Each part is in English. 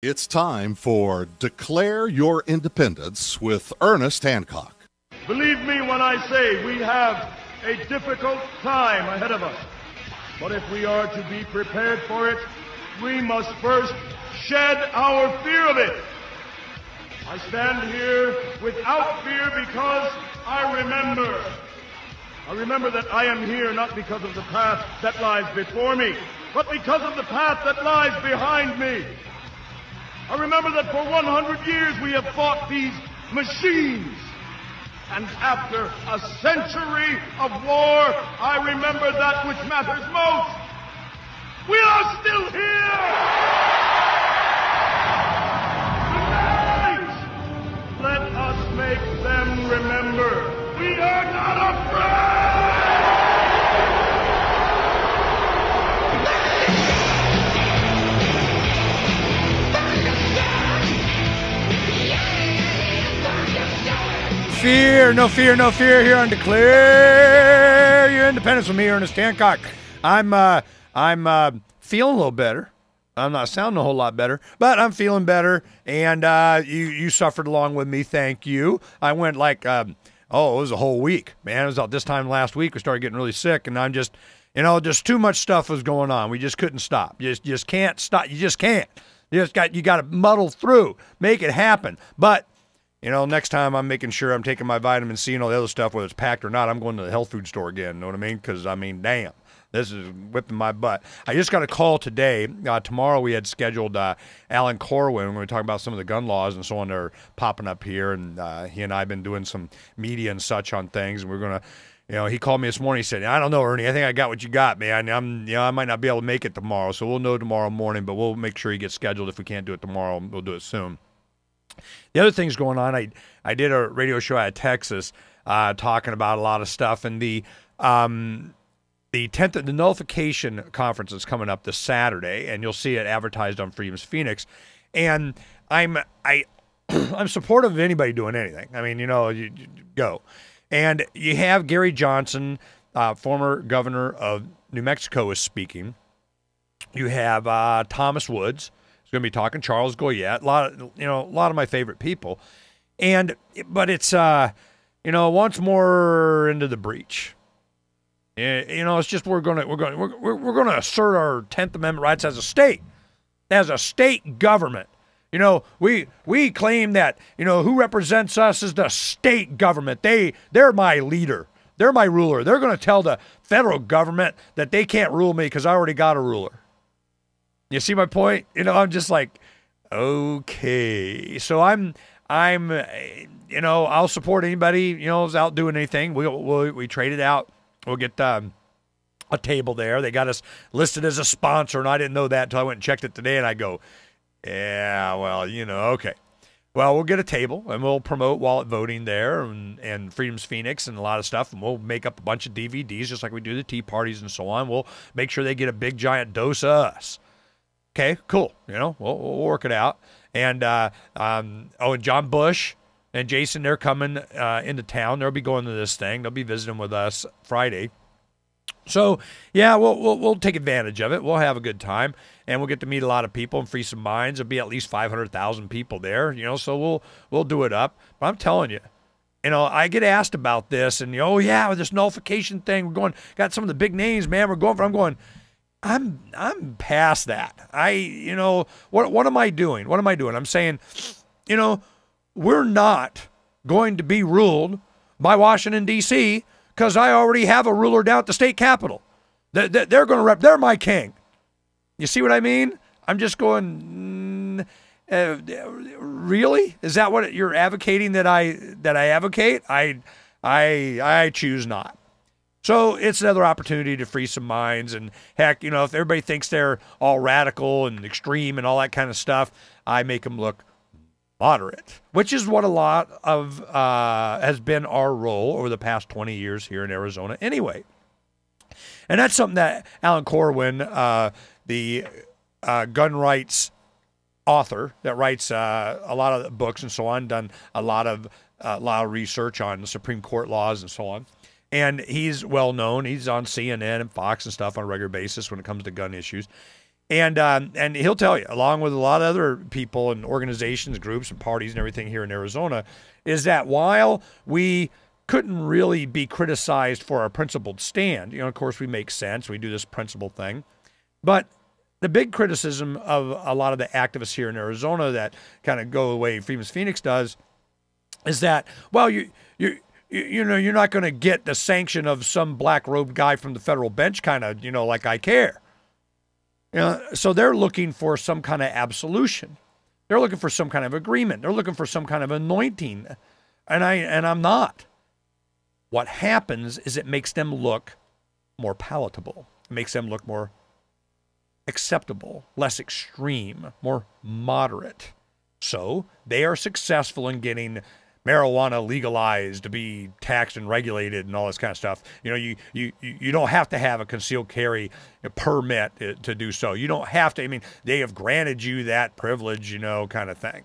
It's time for Declare Your Independence with Ernest Hancock. Believe me when I say we have a difficult time ahead of us. But if we are to be prepared for it, we must first shed our fear of it. I stand here without fear because I remember that I am here not because of the path that lies before me, but because of the path that lies behind me. I remember that for 100 years we have fought these machines. And after a century of war, I remember that which matters most. We are still here! Tonight, let us make them remember we are not afraid! Fear, no fear, no fear here on Declare Your Independence with me, Ernest Hancock. I'm feeling a little better. I'm not sounding a whole lot better, but I'm feeling better, and you suffered along with me. Thank you. I went like, it was a whole week, man. It was about this time last week we started getting really sick, and I'm just, just too much stuff was going on. We just couldn't stop. You just can't stop. You just can't. You got to muddle through, make it happen, but. Next time I'm making sure I'm taking my vitamin C and all the other stuff, whether it's packed or not. I'm going to the health food store again, you know what I mean? Because, damn, this is whipping my butt. I just got a call today. Tomorrow we had scheduled Alan Corwin. We're going to talk about some of the gun laws and so on that are popping up here. And he and I have been doing some media and such on things. And we're going to, he called me this morning. He said, I don't know, Ernie. I think I got what you got, man. I might not be able to make it tomorrow. So we'll know tomorrow morning, but we'll make sure he gets scheduled. If we can't do it tomorrow, we'll do it soon. The other things going on, I did a radio show out of Texas talking about a lot of stuff, and the nullification conference is coming up this Saturday, and you'll see it advertised on Freedom's Phoenix. And I'm supportive of anybody doing anything. I mean, you go. And you have Gary Johnson, former governor of New Mexico, is speaking. You have Thomas Woods. Going to be talking Charles Goyette, a lot of my favorite people, but it's once more into the breach. It's just we're going to assert our 10th Amendment rights as a state government. We claim that who represents us is the state government. They're my leader. They're my ruler. They're going to tell the federal government that they can't rule me because I already got a ruler. You see my point? I'm just like, okay. So I'll support anybody, who's out doing anything. We trade it out. We'll get a table there. They got us listed as a sponsor, and I didn't know that until I went and checked it today, and I go, yeah, well, okay. Well, we'll get a table, and we'll promote wallet voting there and Freedom's Phoenix and a lot of stuff, and we'll make up a bunch of DVDs just like we do the tea parties and so on. We'll make sure they get a big, giant dose of us. Okay, cool. We'll work it out. And and John Bush and Jason, they're coming into town. They'll be going to this thing. They'll be visiting with us Friday. So yeah, we'll take advantage of it. We'll have a good time, and we'll get to meet a lot of people and free some minds. There'll be at least 500,000 people there. So we'll do it up. But I'm telling you. I get asked about this, and with this nullification thing, got some of the big names, man. I'm going. I'm past that. What am I doing? What am I doing? I'm saying, we're not going to be ruled by Washington, D.C. because I already have a ruler down at the state capitol. They're going to they're my king. You see what I mean? I'm just going, really? Is that what you're advocating that I advocate? I choose not. So it's another opportunity to free some minds. And heck, if everybody thinks they're all radical and extreme and all that kind of stuff, I make them look moderate, which is what a lot of has been our role over the past 20 years here in Arizona anyway. And that's something that Alan Corwin, the gun rights author that writes a lot of books and so on, done a lot of research on the Supreme Court laws and so on. And he's well known. He's on CNN and Fox and stuff on a regular basis when it comes to gun issues. And he'll tell you, along with a lot of other people and organizations, groups, and parties and everything here in Arizona, is that while we couldn't really be criticized for our principled stand, of course we make sense, we do this principled thing, but the big criticism of a lot of the activists here in Arizona that kind of go the way Freedom's Phoenix does is that, well, you're not going to get the sanction of some black-robed guy from the federal bench kind of, like I care. So they're looking for some kind of absolution. They're looking for some kind of agreement. They're looking for some kind of anointing. And I'm not. What happens is it makes them look more palatable. It makes them look more acceptable, less extreme, more moderate. So they are successful in getting marijuana legalized to be taxed and regulated and all this kind of stuff. You don't have to have a concealed carry permit to do so. You don't have to. I mean, they have granted you that privilege, kind of thing.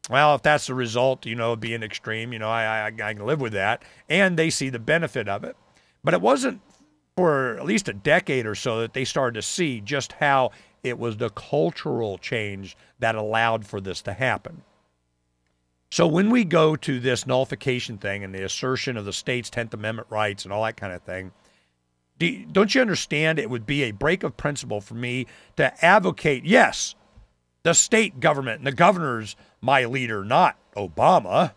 Well, if that's the result, being extreme, I can live with that. And they see the benefit of it. But it wasn't for at least a decade or so that they started to see just how it was the cultural change that allowed for this to happen. So when we go to this nullification thing and the assertion of the state's 10th Amendment rights and all that kind of thing, don't you understand it would be a break of principle for me to advocate, yes, the state government and the governor's my leader, not Obama?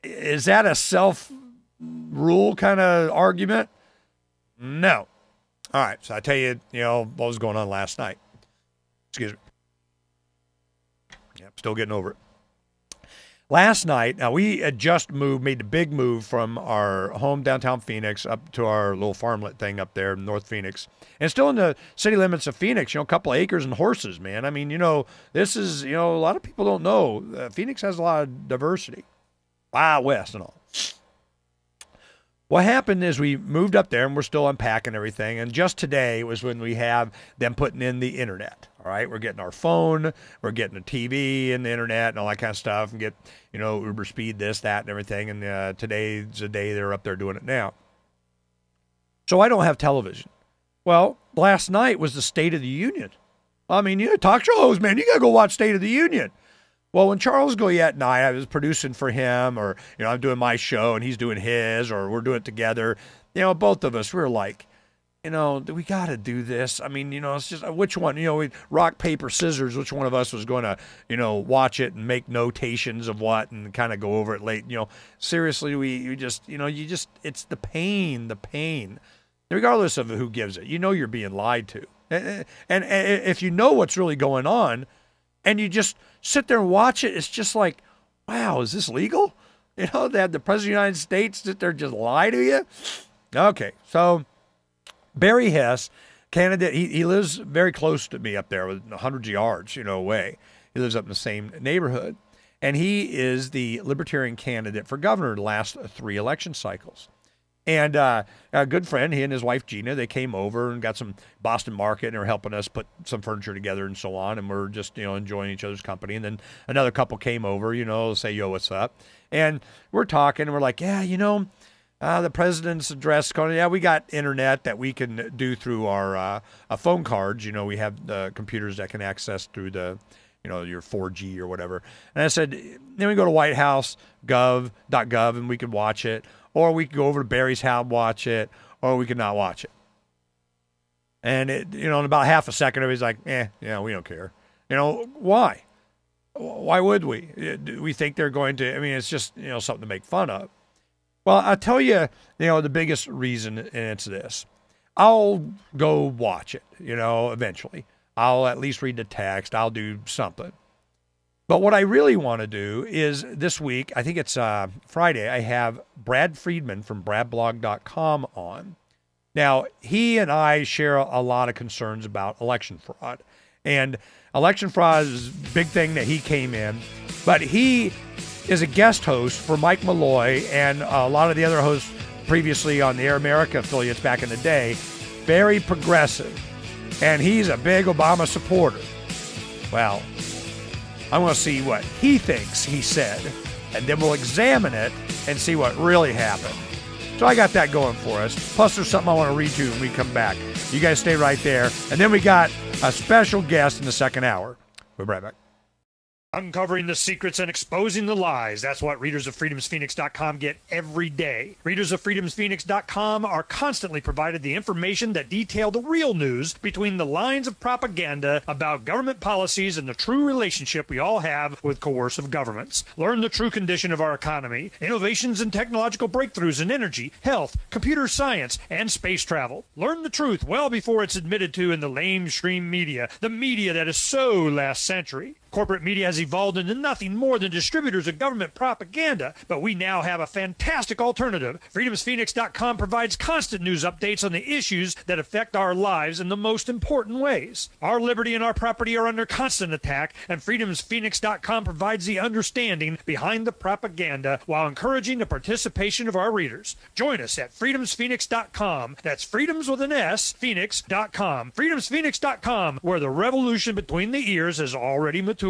Is that a self-rule kind of argument? No. All right, so I tell you, what was going on last night. Excuse me. Yep, still getting over it. Last night, now we had just made a big move from our home downtown Phoenix up to our little farmlet thing up there in North Phoenix. And still in the city limits of Phoenix, a couple of acres and horses, man. I mean, this is, a lot of people don't know. Phoenix has a lot of diversity. Wild West and all. What happened is we moved up there and we're still unpacking everything. And just today was when we have them putting in the internet. All right, we're getting our phone, we're getting a TV and the internet and all that kind of stuff, and get, Uber speed, this, that, and everything. And today's the day they're up there doing it now. So I don't have television. Well, last night was the State of the Union. I mean, talk shows, man. You got to go watch State of the Union. Well, when Charles Goyette and I was producing for him, or, I'm doing my show and he's doing his, or we're doing it together, both of us, we were like, we got to do this. I mean, it's just which one, we rock, paper, scissors, which one of us was going to, watch it and make notations of what and kind of go over it late. Seriously, we just, it's the pain. Regardless of who gives it, you're being lied to. And if you know what's really going on and you just sit there and watch it, it's just like, wow, is this legal? They had the President of the United States sit there and just lie to you? Okay, so Barry Hess, candidate, he lives very close to me up there, with hundreds of yards, away. He lives up in the same neighborhood. And he is the Libertarian candidate for governor the last 3 election cycles. And a good friend, he and his wife Gina, they came over and got some Boston Market and are helping us put some furniture together and so on. And we're just, enjoying each other's company. And then another couple came over, say, yo, what's up? And we're talking and we're like, yeah, the president's address, yeah, we got internet that we can do through our phone cards. We have the computers that can access through the, your 4G or whatever. And I said, then we go to whitehouse.gov and we can watch it. Or we could go over to Barry's house, watch it, or we could not watch it. And, in about half a second, everybody's like, we don't care. Why? Why would we? Do we think they're going to, it's just, something to make fun of. Well, I'll tell you, the biggest reason, and it's this. I'll go watch it, eventually. I'll at least read the text. I'll do something. But what I really want to do is this week, I think it's Friday, I have Brad Friedman from bradblog.com on. Now, he and I share a lot of concerns about election fraud. And election fraud is a big thing that he came in. But he is a guest host for Mike Malloy and a lot of the other hosts previously on the Air America affiliates back in the day. Very progressive. And he's a big Obama supporter. Well, I want to see what he thinks he said, and then we'll examine it and see what really happened. So I got that going for us. Plus, there's something I want to read to you when we come back. You guys stay right there. And then we got a special guest in the second hour. We'll be right back. Uncovering the secrets and exposing the lies. That's what readers of freedomsphoenix.com get every day. Readers of freedomsphoenix.com are constantly provided the information that detail the real news between the lines of propaganda about government policies and the true relationship we all have with coercive governments. Learn the true condition of our economy, innovations and technological breakthroughs in energy, health, computer science, and space travel. Learn the truth well before it's admitted to in the lamestream media, the media that is so last century. Corporate media has evolved into nothing more than distributors of government propaganda, but we now have a fantastic alternative. FreedomsPhoenix.com provides constant news updates on the issues that affect our lives in the most important ways. Our liberty and our property are under constant attack, and FreedomsPhoenix.com provides the understanding behind the propaganda while encouraging the participation of our readers. Join us at FreedomsPhoenix.com. That's freedoms with an S, Phoenix.com. FreedomsPhoenix.com, where the revolution between the ears has already matured.